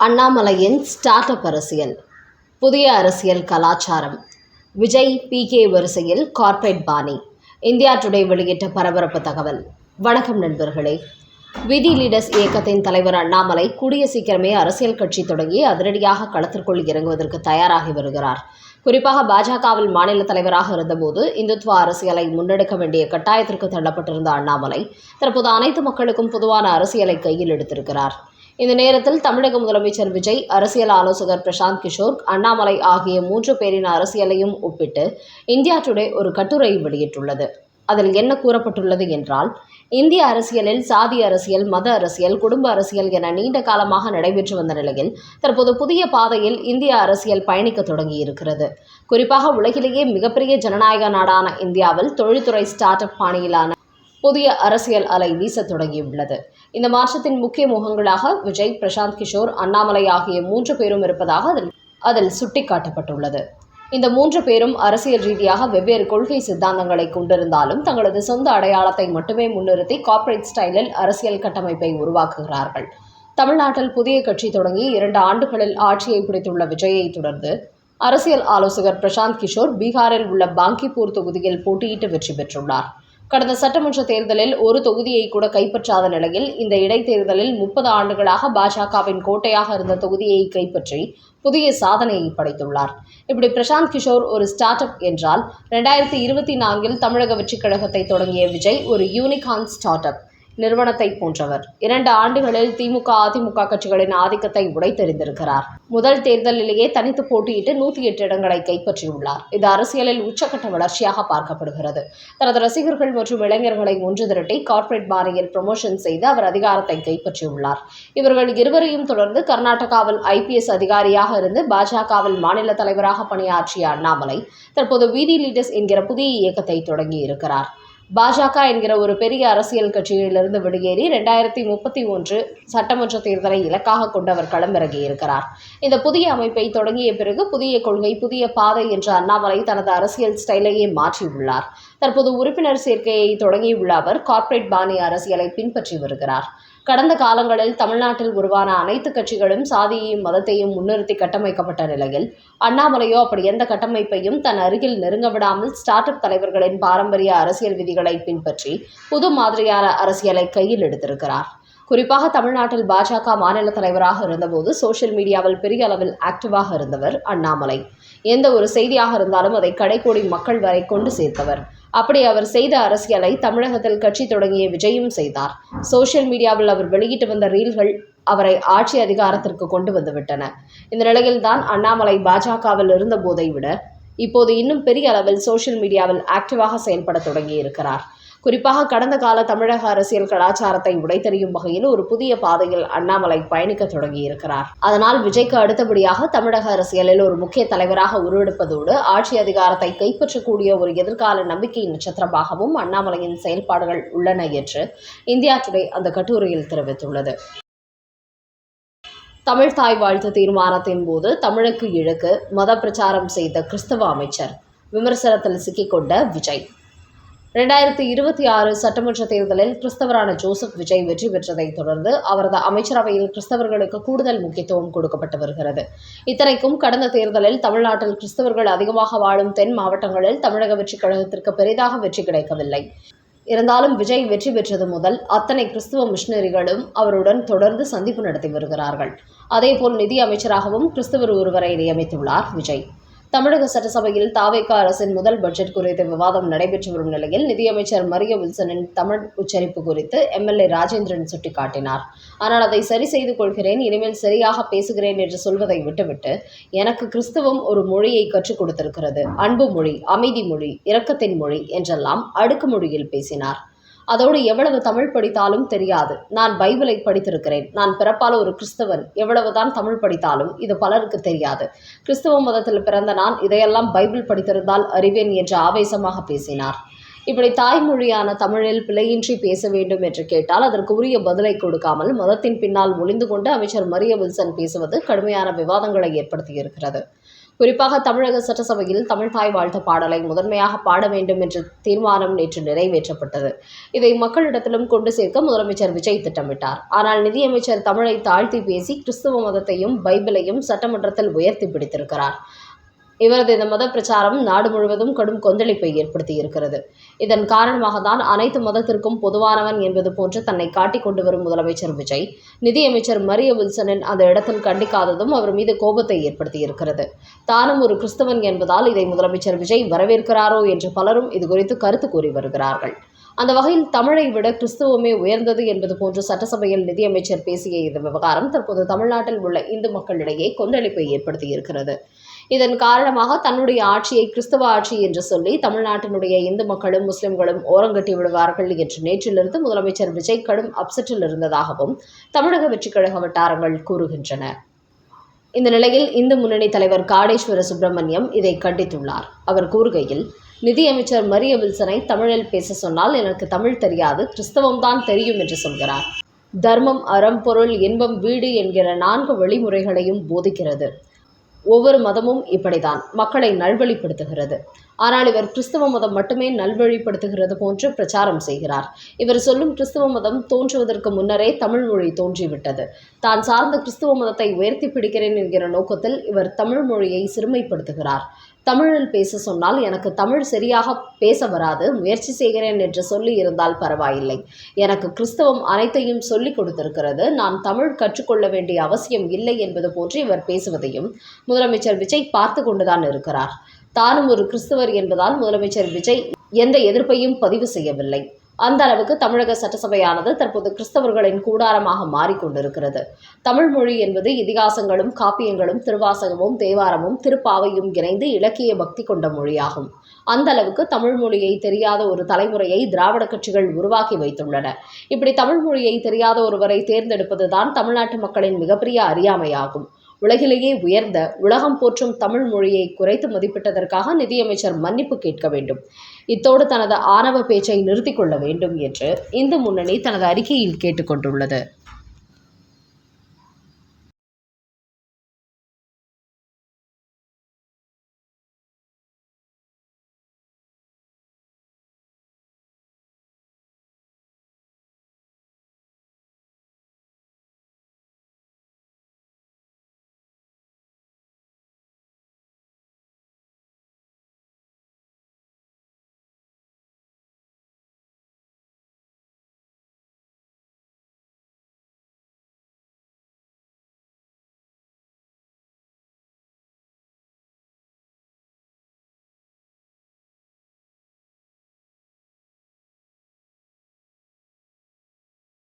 அண்ணாமலையின் start up அரசியல், புதிய அரசியல் கலாச்சாரம், விஜய் PK வரிசையில் கார்ப்பரேட் பாணி. இந்தியா டுடே வெளியிட்ட பரபரப்பு தகவல். வணக்கம் நண்பர்களே. விதி லீடர்ஸ் இயக்கத்தின் தலைவர் அண்ணாமலை கூடிய சீக்கிரமே அரசியல் கட்சி தொடங்கி அதிரடியாக களத்திற்குள் இறங்குவதற்கு தயாராகி வருகிறார். குறிப்பாக பாஜகவில் மாநில தலைவராக இருந்தபோது இந்துத்துவ அரசியலை முன்னெடுக்க வேண்டிய கட்டாயத்திற்கு தள்ளப்பட்டிருந்த அண்ணாமலை தற்போது அனைத்து மக்களுக்கும் பொதுவான அரசியலை கையில் எடுத்திருக்கிறார். இந்த நேரத்தில் தமிழக முதலமைச்சர் விஜய், அரசியல் ஆலோசகர் பிரசாந்த் கிஷோர், அண்ணாமலை ஆகிய 3 பேரின் அரசியலையும் ஒப்பிட்டு இந்தியா டுடே ஒரு கட்டுரை வெளியிட்டுள்ளது. அதில் என்ன கூறப்பட்டுள்ளது என்றால், இந்திய அரசியலில் சாதி அரசியல், மத அரசியல், குடும்ப அரசியல் என நீண்ட காலமாக நடைபெற்று வந்த நிலையில் தற்போது புதிய பாதையில் இந்திய அரசியல் பயணிக்க தொடங்கியிருக்கிறது. குறிப்பாக உலகிலேயே மிகப்பெரிய ஜனநாயக நாடான இந்தியாவில் தொழில்துறை ஸ்டார்ட் அப் பாணியிலான புதிய அரசியல் அலை வீச தொடங்கியுள்ளது. இந்த மாற்றத்தின் முக்கிய முகங்களாக விஜய், பிரசாந்த் கிஷோர், அண்ணாமலை ஆகிய 3 பேரும் இருப்பதாக அதில் சுட்டிக்காட்டப்பட்டுள்ளது. இந்த 3 பேரும் அரசியல் ரீதியாக வெவ்வேறு கொள்கை சித்தாந்தங்களை கொண்டிருந்தாலும் தங்களது சொந்த அடையாளத்தை மட்டுமே முன்னிறுத்தி கார்ப்பரேட் ஸ்டைலில் அரசியல் கட்டமைப்பை உருவாக்குகிறார்கள். தமிழ்நாட்டில் புதிய கட்சி தொடங்கி 2 ஆண்டுகளில் ஆட்சியை பிடித்துள்ள விஜயை தொடர்ந்து அரசியல் ஆலோசகர் பிரசாந்த் கிஷோர் பீகாரில் உள்ள பாங்கிப்பூர் தொகுதியில் போட்டியிட்டு வெற்றி பெற்றுள்ளார். கடந்த சட்டமன்ற தேர்தலில் ஒரு தொகுதியை கூட கைப்பற்றாத நிலையில் இந்த இடைத்தேர்தலில் 30 ஆண்டுகளாக பாஜகவின் கோட்டையாக இருந்த தொகுதியை கைப்பற்றி புதிய சாதனையை படைத்துள்ளார். இப்படி பிரசாந்த் கிஷோர் ஒரு ஸ்டார்ட் அப் என்றால், 2024 தமிழக வெற்றிக் கழகத்தை தொடங்கிய விஜய் ஒரு யூனிகார்ன் ஸ்டார்ட் அப் நிறுவனத்தை போன்றவர். 2 ஆண்டுகளில் திமுக, அதிமுக கட்சிகளின் ஆதிக்கத்தை உடைத்தெறிந்திருக்கிறார். முதல் தேர்தலிலேயே தனித்து போட்டியிட்டு 108 இடங்களை கைப்பற்றியுள்ளார். இது அரசியலில் உச்சக்கட்ட வளர்ச்சியாக பார்க்கப்படுகிறது. தனது ரசிகர்கள் மற்றும் இளைஞர்களை ஒன்று திரட்டி கார்ப்பரேட் பாணியில் ப்ரமோஷன் செய்து அவர் அதிகாரத்தை கைப்பற்றியுள்ளார். இவர்கள் இருவரையும் தொடர்ந்து கர்நாடகாவில் IPS அதிகாரியாக இருந்து பாஜகவில் மாநில தலைவராக பணியாற்றிய அண்ணாமலை தற்போது விதி லீடர்ஸ் என்கிற புதிய இயக்கத்தை தொடங்கி இருக்கிறார். பாஜக என்கிற ஒரு பெரிய அரசியல் கட்சியிலிருந்து வெளியேறி 2031 சட்டமன்ற தேர்தலை இலக்காக கொண்டு அவர் களமிறங்கியிருக்கிறார். இந்த புதிய அமைப்பை தொடங்கிய பிறகு புதிய கொள்கை, புதிய பாதை என்ற அண்ணாமலை தனது அரசியல் ஸ்டைலையே மாற்றியுள்ளார். தற்போது உறுப்பினர் சேர்க்கையை தொடங்கியுள்ள அவர் கார்ப்பரேட் பாணி அரசியலை பின்பற்றி வருகிறார். கடந்த காலங்களில் தமிழ்நாட்டில் உருவான அனைத்து கட்சிகளும் சாதியையும் மதத்தையும் முன்னிறுத்தி கட்டமைக்கப்பட்ட நிலையில் அண்ணாமலையோ அப்படி எந்த கட்டமைப்பையும் தன் அருகில் நெருங்க விடாமல் ஸ்டார்ட் அப் தலைவர்களின் பாரம்பரிய அரசியல் விதிகளை பின்பற்றி புது மாதிரியான அரசியலை கையில் எடுத்திருக்கிறார். குறிப்பாக தமிழ்நாட்டில் பாஜக மாநில தலைவராக இருந்தபோது சோஷியல் மீடியாவில் பெரிய அளவில் ஆக்டிவாக இருந்தவர் அண்ணாமலை. எந்த ஒரு செய்தியாக இருந்தாலும் அதை கடைக்கோடி மக்கள் வரை கொண்டு சேர்த்தவர். அப்படி அவர் செய்த அரசியலை தமிழகத்தில் கட்சி தொடங்கிய விஜயும் செய்தார். சோஷியல் மீடியாவில் அவர் வெளியிட்டு வந்த ரீல்கள் அவரை ஆட்சி அதிகாரத்திற்கு கொண்டு வந்துவிட்டன. இந்த நிலையில்தான் அண்ணாமலை பாஜகவில் இருந்த போதை விட இப்போது இன்னும் பெரிய அளவில் சோஷியல் மீடியாவில் ஆக்டிவாக செயல்பட தொடங்கியிருக்கிறார். குறிப்பாக கடந்த கால தமிழக அரசியல் கலாச்சாரத்தை உடைத்தெறியும் வகையில் ஒரு புதிய பாதையில் அண்ணாமலை பயணிக்க தொடங்கியிருக்கிறார். அதனால் விஜய்க்கு அடுத்தபடியாக தமிழக அரசியலில் ஒரு முக்கிய தலைவராக உருவெடுப்பதோடு ஆட்சி அதிகாரத்தை கைப்பற்றக்கூடிய ஒரு எதிர்கால நம்பிக்கை நட்சத்திரமாகவும் அண்ணாமலையின் செயல்பாடுகள் உள்ளன என்று இந்தியா டுடே அந்த கட்டுரையில் தெரிவித்துள்ளது. தமிழ் தாய் வாழ்த்து தீர்மானத்தின் போது தமிழுக்கு இழுக்கு, மத பிரச்சாரம் செய்த கிறிஸ்தவ அமைச்சர் விமர்சனத்தில் சிக்கிக்கொண்ட விஜய். 2026 சட்டமன்ற தேர்தலில் கிறிஸ்தவரான ஜோசப் விஜய் வெற்றி பெற்றதை தொடர்ந்து அவரது அமைச்சரவையில் கிறிஸ்தவர்களுக்கு கூடுதல் முக்கியத்துவம் கொடுக்கப்பட்டு வருகிறது. இத்தனைக்கும் கடந்த தேர்தலில் தமிழ்நாட்டில் கிறிஸ்தவர்கள் அதிகமாக வாழும் தென் மாவட்டங்களில் தமிழக வெற்றிக் கழகத்திற்கு பெரிதாக வெற்றி கிடைக்கவில்லை. இருந்தாலும் விஜய் வெற்றி பெற்றது முதல் அத்தனை கிறிஸ்துவ மிஷனரிகளும் அவருடன் தொடர்ந்து சந்திப்பு நடத்தி வருகிறார்கள். அதேபோல் நிதி அமைச்சராகவும் கிறிஸ்தவர் ஒருவரை நியமித்துள்ளார் விஜய். தமிழக சட்டசபையில் தாவேக அரசின் முதல் பட்ஜெட் குறித்து விவாதம் நடைபெற்று வரும் நிலையில் நிதியமைச்சர் மரிய வில்சனின் தமிழ் உச்சரிப்பு குறித்து MLA ராஜேந்திரன் சுட்டிக்காட்டினார். ஆனால் அதை சரி செய்து கொள்கிறேன், இனிமேல் சரியாக பேசுகிறேன் என்று சொல்வதை விட்டுவிட்டு, எனக்கு கிறிஸ்தவம் ஒரு மொழியை கற்றுக் கொடுத்திருக்கிறது, அன்பு மொழி, அமைதி மொழி, இரக்கத்தின் மொழி என்றெல்லாம் அடுக்கு மொழியில் பேசினார். அதோடு எவ்வளவு தமிழ் படித்தாலும் தெரியாது, நான் பைபிளை படித்திருக்கிறேன், நான் பிறப்பால் ஒரு கிறிஸ்தவன், எவ்வளவுதான் தமிழ் படித்தாலும் இது பலருக்கு தெரியாது, கிறிஸ்தவ மதத்தில் பிறந்த நான் இதையெல்லாம் பைபிள் படித்திருந்தால் அறிவேன் என்று ஆவேசமாக பேசினார். இப்படி தாய்மொழியான தமிழில் பிழையின்றி பேச வேண்டும் என்று கேட்டால் அதற்கு உரிய பதிலை கொடுக்காமல் மதத்தின் பின்னால் ஒளிந்து கொண்டு அமைச்சர் மரிய வில்சன் பேசுவது கடுமையான விவாதங்களை ஏற்படுத்தியிருக்கிறது. குறிப்பாக தமிழக சட்டசபையில் தமிழ் தாய் வாழ்த்து பாடலை முதன்மையாக பாட வேண்டும் என்ற தீர்மானம் நேற்று நிறைவேற்றப்பட்டது. இதை மக்களிடத்திலும் கொண்டு சேர்க்க முதலமைச்சர் விஜய் திட்டமிட்டார். ஆனால் நிதியமைச்சர் தமிழை தாழ்த்தி பேசி கிறிஸ்துவ மதத்தையும் பைபிளையும் சட்டமன்றத்தில் உயர்த்தி பிடித்திருக்கிறார். இவரது இந்த மத பிரச்சாரம் நாடு முழுவதும் கடும் கொந்தளிப்பை ஏற்படுத்தியிருக்கிறது. இதன் காரணமாக தான் அனைத்து மதத்திற்கும் பொதுவானவன் என்பது போன்று தன்னை காட்டிக் கொண்டு வரும் முதலமைச்சர் விஜய் நிதியமைச்சர் மரிய வில்சனின் அந்த இடத்தில் கண்டிக்காததும் அவர் மீது கோபத்தை ஏற்படுத்தியிருக்கிறது. தானும் ஒரு கிறிஸ்தவன் என்பதால் இதை முதலமைச்சர் விஜய் வரவேற்கிறாரோ என்று பலரும் இதுகுறித்து கருத்து கூறி வருகிறார்கள். அந்த வகையில் தமிழை விட கிறிஸ்துவமே உயர்ந்தது என்பது போன்று சட்டசபையில் நிதியமைச்சர் பேசிய இந்த விவகாரம் தற்போது தமிழ்நாட்டில் உள்ள இந்து மக்களிடையே கொந்தளிப்பை ஏற்படுத்தியிருக்கிறது. இதன் காரணமாக தன்னுடைய ஆட்சியை கிறிஸ்தவ ஆட்சி என்று சொல்லி தமிழ்நாட்டினுடைய இந்து மக்களும் முஸ்லிம்களும் ஓரங்கட்டி விடுவார்கள் என்று நேற்றிலிருந்து முதலமைச்சர் விஜய் கடும் அப்செட்டில் இருந்ததாகவும் தமிழக வெற்றிக் கழக வட்டாரங்கள் கூறுகின்றன. இந்த நிலையில் இந்து முன்னணி தலைவர் காடேஸ்வர சுப்பிரமணியம் இதை கண்டித்துள்ளார். அவர் கூறுகையில், நிதியமைச்சர் மரிய வில்சனை தமிழில் பேச சொன்னால் எனக்கு தமிழ் தெரியாது, கிறிஸ்தவம்தான் தெரியும் என்று சொல்கிறார். தர்மம், அறம், பொருள், இன்பம், வீடு என்கிற 4 வழிமுறைகளையும் போதிக்கிறது. ஒவ்வொரு மதமும் இப்படித்தான் மக்களை நல்வழிப்படுத்துகிறது. ஆனால் இவர் கிறிஸ்தவ மதம் மட்டுமே நல்வழிப்படுத்துகிறது போன்று பிரச்சாரம் செய்கிறார். இவர் சொல்லும் கிறிஸ்தவ மதம் தோன்றுவதற்கு முன்னரே தமிழ் மொழி தோன்றிவிட்டது. தான் சார்ந்த கிறிஸ்தவ மதத்தை உயர்த்தி பிடிக்கிறேன் என்கிற நோக்கத்தில் இவர் தமிழ் மொழியை சிறுமைப்படுத்துகிறார். தமிழில் பேச சொன்னால் எனக்கு தமிழ் சரியாக பேச வராது, முயற்சி செய்கிறேன் என்று சொல்லி இருந்தால் பரவாயில்லை. எனக்கு கிறிஸ்தவம் அனைத்தையும் சொல்லிக் கொடுத்திருக்கிறது, நான் தமிழ் கற்றுக்கொள்ள வேண்டிய அவசியம் இல்லை என்பது போன்று இவர் பேசுவதையும் முதலமைச்சர் விஜய் பார்த்து கொண்டுதான் இருக்கிறார். தானும் ஒரு கிறிஸ்தவர் என்பதால் முதலமைச்சர் விஜய் எந்த எதிர்ப்பையும் பதிவு செய்யவில்லை. அந்த அளவுக்கு தமிழக சட்டசபையானது தற்போது கிறிஸ்தவர்களின் கூடாரமாக மாறிக்கொண்டிருக்கிறது. தமிழ் மொழி என்பது இதிகாசங்களும் காப்பியங்களும் திருவாசகமும் தேவாரமும் திருப்பாவையும் இணைந்து இலக்கிய பக்தி கொண்ட மொழியாகும். அந்த அளவுக்கு தமிழ் மொழியை தெரியாத ஒரு தலைமுறையை திராவிட கட்சிகள் உருவாக்கி வைத்துள்ளன. இப்படி தமிழ் மொழியை தெரியாத ஒருவரை தேர்ந்தெடுப்பதுதான் தமிழ்நாட்டு மக்களின் மிகப்பெரிய அறியாமையாகும். உலகிலேயே உயர்ந்த, உலகம் போற்றும் தமிழ் மொழியை குறைத்து மதிப்பிட்டதற்காக நிதியமைச்சர் மன்னிப்பு கேட்க வேண்டும். இத்தோடு தனது ஆணவ பேச்சை நிறுத்திக் கொள்ள வேண்டும் என்று இந்து முன்னணி தனது அறிக்கையில் கேட்டுக்கொண்டுள்ளது.